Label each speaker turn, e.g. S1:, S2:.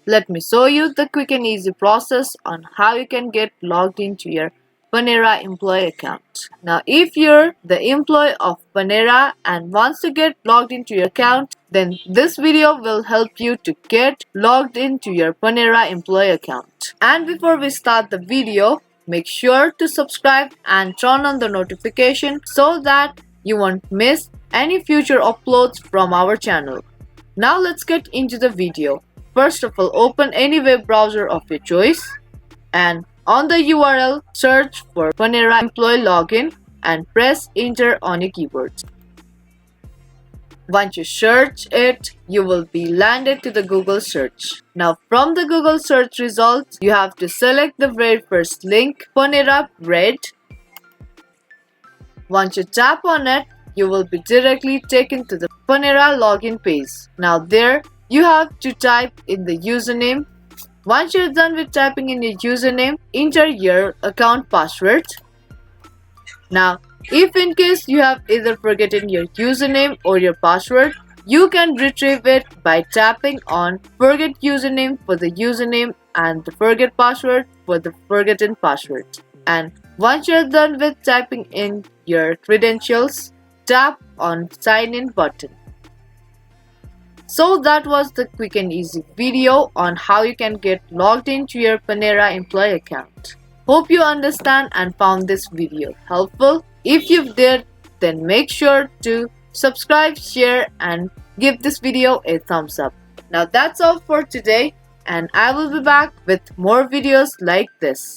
S1: let me show you the quick and easy process on how you can get logged into your Panera employee account. Now, if you're the employee of Panera and wants to get logged into your account, then this video will help you to get logged into your Panera employee account. And before we start the video, make sure to subscribe and turn on the notification so that you won't miss any future uploads from our channel. Now let's get into the video. First of all, open any web browser of your choice and on the URL, search for Panera Employee Login and press enter on your keyboard. Once you search it, you will be landed to the Google search. Now from the Google search results, you have to select the very first link, Panera Bread. Once you tap on it, you will be directly taken to the Panera login page. Now there, you have to type in the username. Once you're done with typing in your username, enter your account password. Now, if in case you have either forgotten your username or your password, you can retrieve it by tapping on forget username for the username and the forget password for the forgotten password. And once you're done with typing in your credentials, tap on sign in button. So that was the quick and easy video on how you can get logged into your Panera employee account. Hope you understand and found this video helpful. If you did, then make sure to subscribe, share and give this video a thumbs up. Now that's all for today and I will be back with more videos like this.